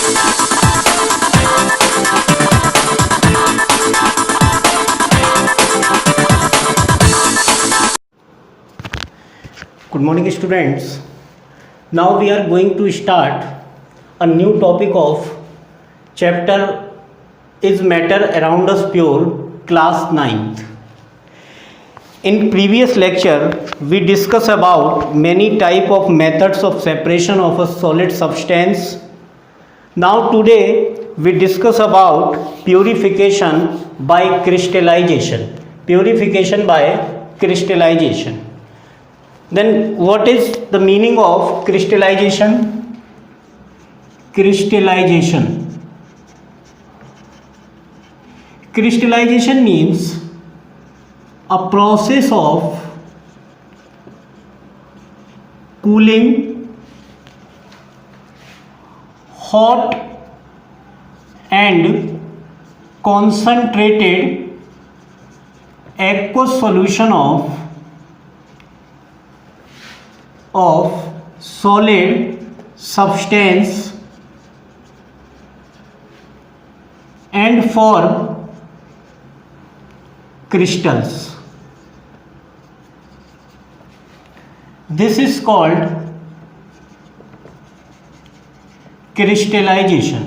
Good morning students. Now we are going to start a new topic of chapter Is Matter Around Us Pure, class 9th. In previous lecture we discussed about many type of methods of separation of a solid substance. Now today we discuss about purification by crystallization. Purification by crystallization. Then what is the meaning of crystallization? Crystallization means a process of cooling hot and concentrated aqueous solution of solid substance and form crystals. This is called crystallization.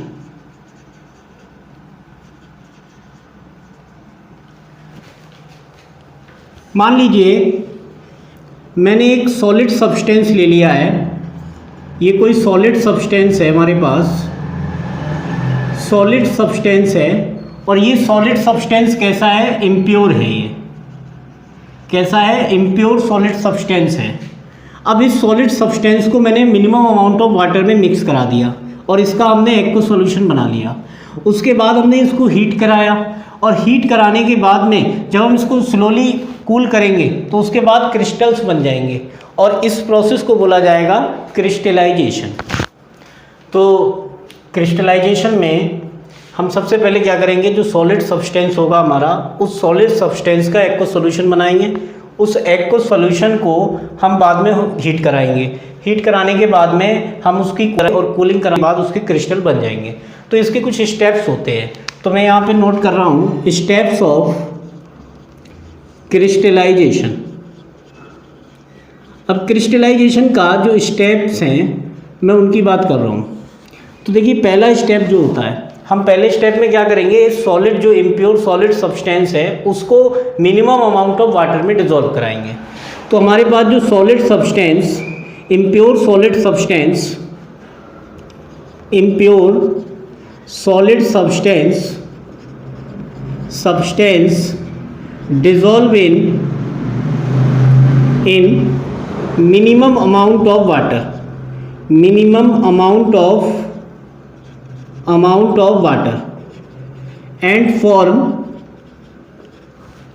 मान लीजिए मैंने एक solid substance ले लिया है, ये कोई solid substance है हमारे पास, सॉलिड सब्सटेंस है और ये सॉलिड सब्सटेंस कैसा है? इम्प्योर है। ये कैसा है? इम्प्योर सॉलिड सब्सटेंस है। अब इस सॉलिड सब्सटेंस को मैंने मिनिमम अमाउंट ऑफ वाटर में मिक्स करा दिया और इसका हमने एक्वा सॉल्यूशन बना लिया। उसके बाद हमने इसको हीट कराया और हीट कराने के बाद में जब हम इसको स्लोली कूल करेंगे तो उसके बाद क्रिस्टल्स बन जाएंगे और इस प्रोसेस को बोला जाएगा क्रिस्टलाइजेशन। तो क्रिस्टलाइजेशन में हम सबसे पहले क्या करेंगे, जो सॉलिड सब्सटेंस होगा हमारा, उस सॉलिड सब्सटेंस का एक्वा सॉल्यूशन बनाएंगे। उस एक्वा सॉल्यूशन को हम बाद में हीट कराएंगे। हीट कराने के बाद में हम उसकी और कूलिंग कराने के बाद उसके क्रिस्टल बन जाएंगे। तो इसके कुछ स्टेप्स होते हैं, तो मैं यहाँ पे नोट कर रहा हूँ स्टेप्स ऑफ क्रिस्टलाइजेशन। अब क्रिस्टलाइजेशन का जो स्टेप्स हैं मैं उनकी बात कर रहा हूँ। तो देखिए पहला स्टेप जो होता है, हम पहले स्टेप में क्या करेंगे, सॉलिड जो इम्प्योर सॉलिड सब्सटेंस है उसको मिनिमम अमाउंट ऑफ वाटर में डिसॉल्व कराएंगे। तो हमारे पास जो solid substance, impure solid substance, impure solid substance dissolve in minimum amount of water, and form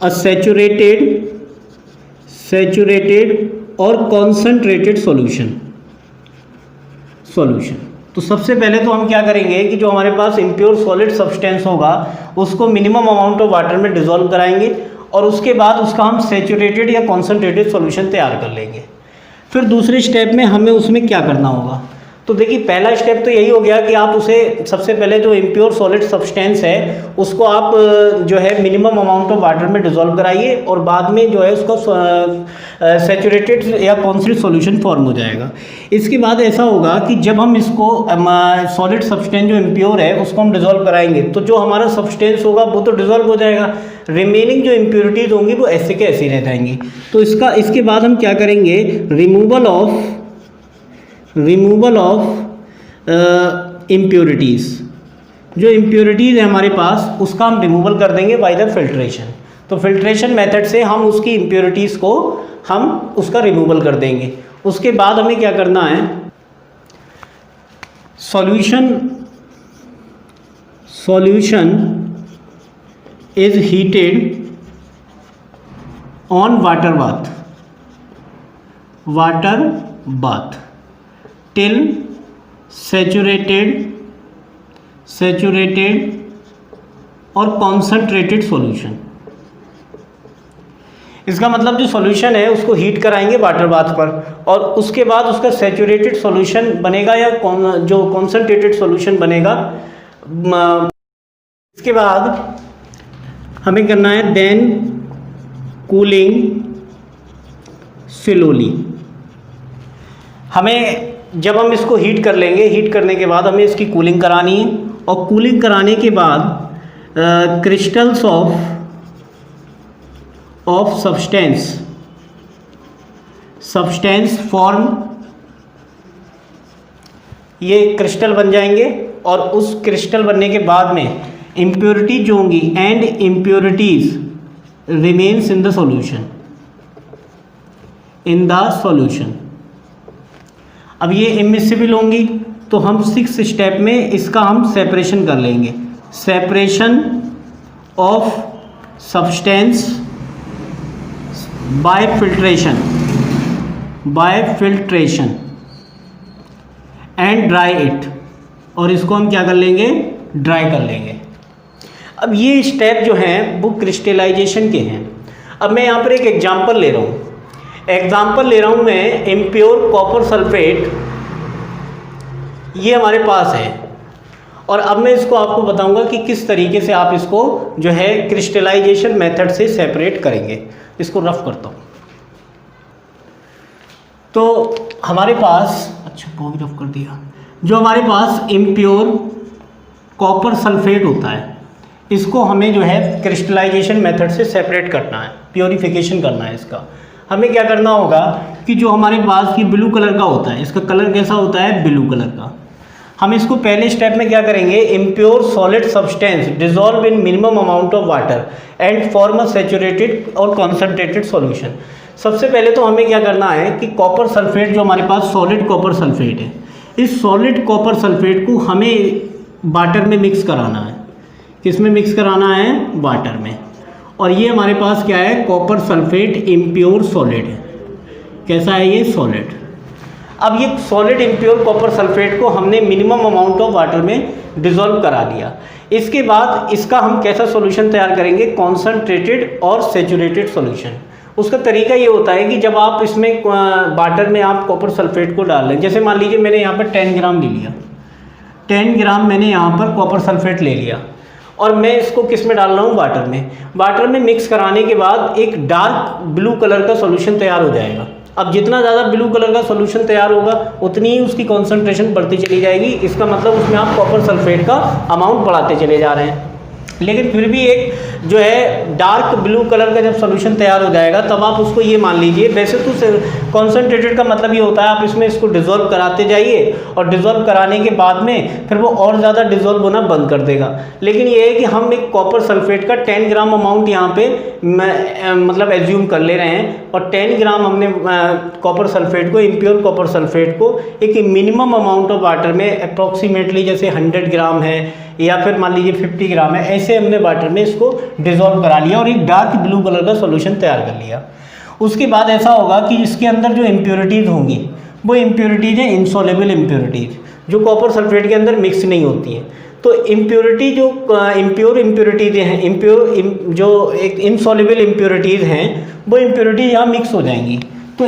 a saturated or concentrated solution। तो सबसे पहले तो हम क्या करेंगे कि जो हमारे पास इम्प्योर सॉलिड सब्सटेंस होगा उसको मिनिमम अमाउंट ऑफ वाटर में डिसॉल्व कराएंगे और उसके बाद उसका हम सैचुरेटेड या कॉन्सनट्रेटेड सॉल्यूशन तैयार कर लेंगे। फिर दूसरे स्टेप में हमें उसमें क्या करना होगा, तो देखिए पहला स्टेप तो यही हो गया कि आप उसे सबसे पहले जो इम्प्योर सॉलिड सब्सटेंस है उसको आप जो है मिनिमम अमाउंट ऑफ वाटर में डिसॉल्व कराइए और बाद में जो है उसका सैचुरेटेड या कॉन्सन्ट्रेटेड सॉल्यूशन फॉर्म हो जाएगा। इसके बाद ऐसा होगा कि जब हम इसको सॉलिड सब्सटेंस जो इम्प्योर है उसको हम डिसॉल्व कराएंगे तो जो हमारा सब्सटेंस होगा वो तो डिसॉल्व हो जाएगा, रिमेनिंग जो इम्प्योरिटीज़ होंगी वो ऐसे के ऐसे रह जाएंगी। तो इसके बाद हम क्या करेंगे, रिमूवल ऑफ इम्प्योरिटीज़। जो इम्प्योरिटीज़ है हमारे पास उसका हम रिमूवल कर देंगे बाय द फिल्ट्रेशन। तो फिल्ट्रेशन मेथड से हम उसकी इम्प्योरिटीज़ को हम उसका रिमूवल कर देंगे। उसके बाद हमें क्या करना है, solution is heated on water bath till saturated और concentrated solution। इसका मतलब जो सॉल्यूशन है उसको हीट कराएंगे वाटर बाथ पर, और उसके बाद उसका सैचुरेटेड सॉल्यूशन बनेगा या जो कॉन्सनट्रेटेड सॉल्यूशन बनेगा। इसके बाद हमें करना है देन कूलिंग स्लोली। हमें जब हम इसको हीट कर लेंगे, हीट करने के बाद हमें इसकी कूलिंग करानी है, और कूलिंग कराने के बाद क्रिस्टल्स ऑफ सब्सटेंस फॉर्म, ये क्रिस्टल बन जाएंगे, और उस क्रिस्टल बनने के बाद में इम्प्योरिटीज जो होंगी and impurities remains in the solution. अब ये इमिसिबल होंगी, तो हम 6 स्टेप में इसका हम सेपरेशन कर लेंगे। Separation of substance by filtration and dry it, और इसको हम क्या कर लेंगे, ड्राई कर लेंगे। अब ये स्टेप जो हैं वो क्रिस्टलाइजेशन के हैं। अब मैं यहाँ पर एक एग्जांपल ले रहा हूँ मैं इम्प्योर कॉपर सल्फेट, ये हमारे पास है, और अब मैं इसको आपको बताऊंगा कि किस तरीके से आप इसको जो है क्रिस्टलाइजेशन मेथड से सेपरेट करेंगे। इसको रफ करता हूँ। तो हमारे पास, अच्छा वो भी रफ कर दिया, जो हमारे पास इम्प्योर कॉपर सल्फेट होता है, इसको हमें जो है क्रिस्टलाइजेशन मेथड से सेपरेट करना है, प्योरीफिकेशन करना है इसका। हमें क्या करना होगा कि जो हमारे पास ये ब्लू कलर का होता है, इसका कलर कैसा होता है, ब्लू कलर का। हम इसको पहले स्टेप में क्या करेंगे, impure solid substance dissolve in minimum amount of water and form a saturated और कॉन्सनट्रेटेड सॉल्यूशन। सबसे पहले तो हमें क्या करना है कि कॉपर सल्फेट जो हमारे पास सॉलिड कॉपर सल्फेट है, इस सॉलिड कॉपर सल्फेट को हमें वाटर में मिक्स कराना है। किस में मिक्स कराना है, वाटर में। और ये हमारे पास क्या है, कॉपर सल्फेट इम्प्योर सॉलिड है। कैसा है ये, सॉलिड। अब ये सॉलिड इम्प्योर कॉपर सल्फेट को हमने मिनिमम अमाउंट ऑफ वाटर में डिसॉल्व करा दिया। इसके बाद इसका हम कैसा सॉल्यूशन तैयार करेंगे, कॉन्सनट्रेटेड और सैचुरेटेड सॉल्यूशन। उसका तरीका ये होता है कि जब आप इसमें वाटर में आप कॉपर सल्फेट को डाल लें, जैसे मान लीजिए मैंने यहाँ पर 10 ग्राम ले लिया, 10 ग्राम मैंने यहाँ पर कॉपर सल्फेट ले लिया, और मैं इसको किस में डाल रहा हूँ, वाटर में। वाटर में मिक्स कराने के बाद एक डार्क ब्लू कलर का सॉल्यूशन तैयार हो जाएगा। अब जितना ज़्यादा ब्लू कलर का सॉल्यूशन तैयार होगा उतनी ही उसकी कॉन्सेंट्रेशन बढ़ती चली जाएगी। इसका मतलब उसमें आप कॉपर सल्फेट का अमाउंट बढ़ाते चले जा रहे हैं। लेकिन फिर भी एक जो है डार्क ब्लू कलर का जब सॉल्यूशन तैयार हो जाएगा तब आप उसको ये मान लीजिए, वैसे तो कॉन्सेंट्रेटेड का मतलब ये होता है आप इसमें इसको डिज़ोल्व कराते जाइए, और डिज़ोल्व कराने के बाद में फिर वो और ज़्यादा डिज़ोल्व होना बंद कर देगा। लेकिन ये है कि हम एक कॉपर सल्फेट का 10 ग्राम अमाउंट यहाँ पे मतलब एज्यूम कर ले रहे हैं, और 10 ग्राम हमने कॉपर सल्फेट को, इम्प्योर कॉपर सल्फेट को एक मिनिमम अमाउंट ऑफ वाटर में अप्रॉक्सीमेटली जैसे 100 ग्राम है या फिर मान लीजिए 50 ग्राम है, ऐसे हमने वाटर में इसको डिज़ोल्व करा लिया और एक डार्क ब्लू कलर का सॉल्यूशन तैयार कर लिया। उसके बाद ऐसा होगा कि इसके अंदर जो इम्प्योरिटीज़ होंगी वो इम्प्योरिटीज़ हैं इनसॉल्युबल इम्प्योरिटीज़, जो कॉपर सल्फेट के अंदर मिक्स नहीं होती हैं। तो इम्प्योरिटी जो इम्प्योर इम्प्योरिटीज़ हैं, जो एक इनसॉल्युबल इम्प्योरिटीज़ हैं वो इम्प्योरिटी यहाँ मिक्स हो जाएंगी। तो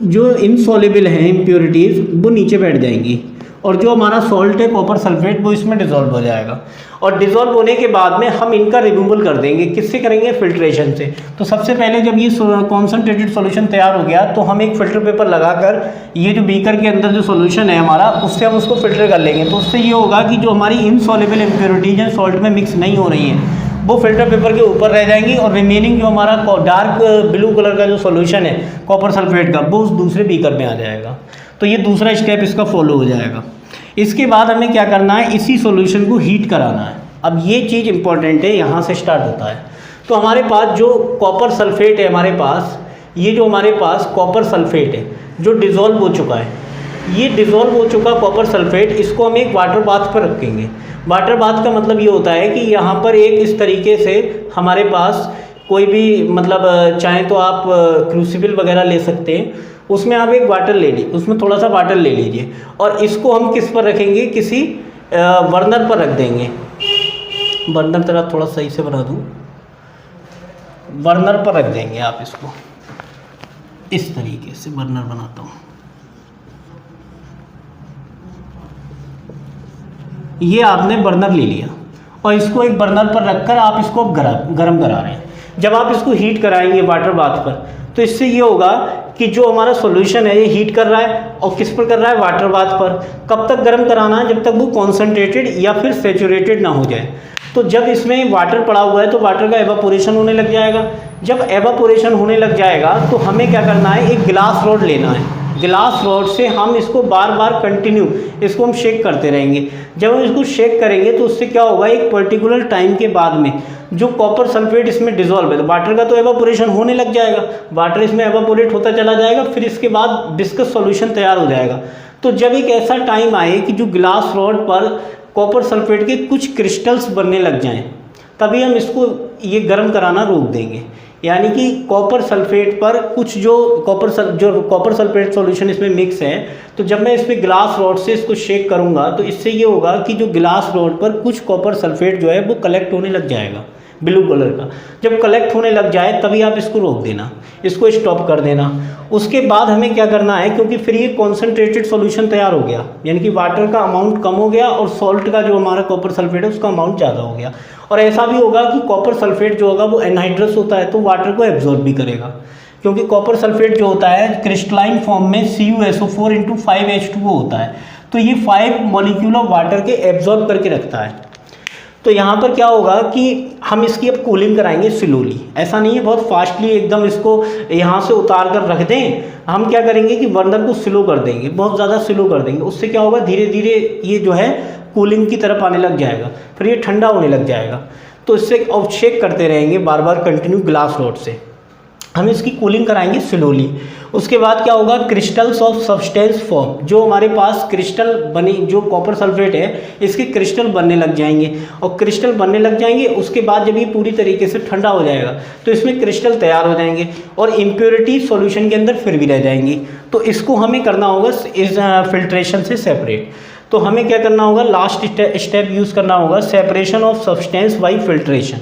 जो इनसॉल्युबल हैं इम्प्योरिटीज़ वो नीचे बैठ जाएंगी, और जो हमारा सॉल्ट है कॉपर सल्फेट वो इसमें डिज़ोल्व हो जाएगा। और डिज़ोल्व होने के बाद में हम इनका रिमूवल कर देंगे। किससे करेंगे, फिल्ट्रेशन से। तो सबसे पहले जब ये कॉन्सनट्रेटेड सॉल्यूशन तैयार हो गया तो हम एक फ़िल्टर पेपर लगाकर ये जो बीकर के अंदर जो सॉल्यूशन है हमारा, उससे हम उसको फ़िल्टर कर लेंगे। तो उससे ये होगा कि जो हमारी इनसॉल्युबल इम्प्योरिटीज़ हैं सॉल्ट में मिक्स नहीं हो रही हैं वो फिल्टर पेपर के ऊपर रह जाएंगी, और रिमेनिंग जो हमारा डार्क ब्लू कलर का जो सॉल्यूशन है कॉपर सल्फेट का वो उस दूसरे बीकर में आ जाएगा। तो ये दूसरा स्टेप इसका फॉलो हो जाएगा। इसके बाद हमें क्या करना है, इसी सॉल्यूशन को हीट कराना है। अब ये चीज़ इंपॉर्टेंट है, यहाँ से स्टार्ट होता है। तो हमारे पास जो कॉपर सल्फेट है हमारे पास, ये जो हमारे पास कॉपर सल्फेट है जो डिज़ोल्व हो चुका है, ये डिज़ोल्व हो चुका कॉपर सल्फेट, इसको हम एक वाटर बाथ पर रखेंगे। वाटर बाथ का मतलब ये होता है कि यहाँ पर एक इस तरीके से हमारे पास कोई भी मतलब चाहे तो आप क्रूसिबल वगैरह ले सकते हैं, उसमें आप एक वाटर ले लीजिए, उसमें थोड़ा सा वाटर ले लीजिए, और इसको हम किस पर रखेंगे, किसी बर्नर पर रख देंगे। बर्नर तरह थोड़ा सही से बना दूँ, बर्नर पर रख देंगे आप इसको, इस तरीके से बर्नर बनाता हूँ। ये आपने बर्नर ले लिया और इसको एक बर्नर पर रखकर आप इसको गरम करा रहे हैं। जब आप इसको हीट कराएंगे वाटर बाथ पर, तो इससे ये होगा कि जो हमारा सॉल्यूशन है ये हीट कर रहा है, और किस पर कर रहा है, वाटर बाथ पर। कब तक गर्म कराना है, जब तक वो कॉन्सेंट्रेटेड या फिर सेचुरेटेड ना हो जाए। तो जब इसमें वाटर पड़ा हुआ है तो वाटर का एवापोरेशन होने लग जाएगा। जब एवापोरेशन होने लग जाएगा तो हमें क्या करना है, एक गिलास रॉड लेना है। गिलास रॉड से हम इसको बार बार कंटिन्यू इसको हम शेक करते रहेंगे। जब हम इसको शेक करेंगे तो उससे क्या होगा, एक पर्टिकुलर टाइम के बाद में जो कॉपर सल्फेट इसमें डिजोल्व है, तो वाटर का तो एवापोरेशन होने लग जाएगा, वाटर इसमें एवापोरेट होता चला जाएगा, फिर इसके बाद विस्कस सॉल्यूशन तैयार हो जाएगा। तो जब एक ऐसा टाइम आए कि जो गिलास रॉड पर कॉपर सल्फेट के कुछ क्रिस्टल्स बनने लग जाएं, तभी हम इसको ये गर्म कराना रोक देंगे। यानी कि कॉपर सल्फेट पर कुछ जो कॉपर सल्फेट सॉल्यूशन इसमें मिक्स है, तो जब मैं इस पर ग्लास रॉड से इसको शेक करूंगा तो इससे ये होगा कि जो गिलास रॉड पर कुछ कॉपर सल्फेट जो है वो कलेक्ट होने लग जाएगा, ब्लू कलर का। जब कलेक्ट होने लग जाए तभी आप इसको रोक देना, इसको स्टॉप कर देना। उसके बाद हमें क्या करना है, क्योंकि फिर ये कॉन्सेंट्रेटेड सॉल्यूशन तैयार हो गया, यानी कि वाटर का अमाउंट कम हो गया और सॉल्ट का जो हमारा कॉपर सल्फेट है उसका अमाउंट ज़्यादा हो गया। और ऐसा भी होगा कि कॉपर सल्फेट जो होगा वो एनहाइड्रस होता है, तो वाटर को एब्जॉर्ब भी करेगा, क्योंकि कॉपर सल्फेट जो होता है क्रिस्टलाइन फॉर्म में CuSO4 × 5H2O होता है, तो ये 5 मॉलिक्यूल ऑफ वाटर के एब्जॉर्ब करके रखता है। तो यहाँ पर क्या होगा कि हम इसकी अब कूलिंग कराएंगे स्लोली, ऐसा नहीं है बहुत फास्टली एकदम इसको यहाँ से उतार कर रख दें। हम क्या करेंगे कि बर्नर को स्लो कर देंगे, बहुत ज़्यादा स्लो कर देंगे। उससे क्या होगा, धीरे धीरे ये जो है कूलिंग की तरफ आने लग जाएगा, फिर ये ठंडा होने लग जाएगा। तो इससे अब शेक करते रहेंगे बार बार कंटिन्यू ग्लास रॉड से, हम इसकी कूलिंग कराएंगे स्लोली। उसके बाद क्या होगा, क्रिस्टल्स ऑफ सब्सटेंस फॉर्म, जो हमारे पास क्रिस्टल बनी, जो कॉपर सल्फेट है इसके क्रिस्टल बनने लग जाएंगे, और क्रिस्टल बनने लग जाएंगे। उसके बाद जब ये पूरी तरीके से ठंडा हो जाएगा तो इसमें क्रिस्टल तैयार हो जाएंगे और इम्प्योरिटी सॉल्यूशन के अंदर फिर भी रह जाएंगी। तो इसको हमें करना होगा इस फिल्ट्रेशन से सेपरेट। तो हमें क्या करना होगा, लास्ट स्टेप यूज़ करना होगा, separation of substance by filtration.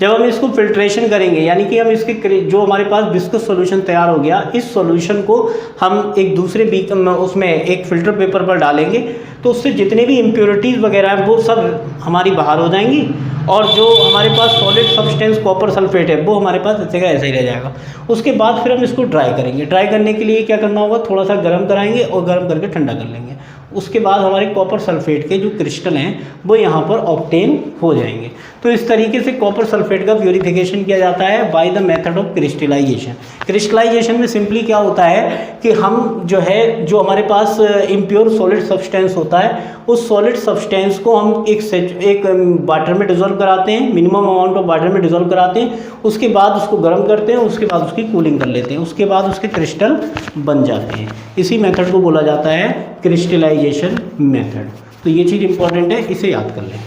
जब हम इसको फिल्ट्रेशन करेंगे, यानी कि हम इसके जो हमारे पास विस्कस सॉल्यूशन तैयार हो गया, इस सॉल्यूशन को हम एक दूसरे उसमें एक फ़िल्टर पेपर पर डालेंगे, तो उससे जितने भी इम्प्योरिटीज़ वगैरह हैं वो सब हमारी बाहर हो जाएंगी, और जो हमारे पास सॉलिड सब्सटेंस कॉपर सल्फेट है वो हमारे पास ऐसे का ऐसे ही रह जाएगा। उसके बाद फिर हम इसको ड्राई करेंगे। ड्राई करने के लिए क्या करना होगा, थोड़ा सा गर्म कराएंगे और गर्म करके ठंडा कर लेंगे। उसके बाद हमारे कॉपर सल्फेट के जो क्रिस्टल हैं वो यहाँ पर ऑब्टेन हो जाएंगे। तो इस तरीके से कॉपर सल्फेट का प्योरीफिकेशन किया जाता है by the method of crystallization. Crystallization में सिंपली क्या होता है कि हम जो है, जो हमारे पास इम्प्योर सॉलिड सब्सटेंस होता है, उस सॉलिड सब्सटेंस को हम एक वाटर में डिजोल्व कराते हैं, मिनिमम अमाउंट ऑफ वाटर में डिजोल्व कराते हैं। उसके बाद उसको गर्म करते हैं, उसके बाद उसकी कूलिंग कर लेते हैं, उसके बाद उसके क्रिस्टल बन जाते हैं। इसी मेथड को बोला जाता है क्रिस्टलाइजेशन मेथड। तो ये चीज़ इंपॉर्टेंट है, इसे याद कर लें।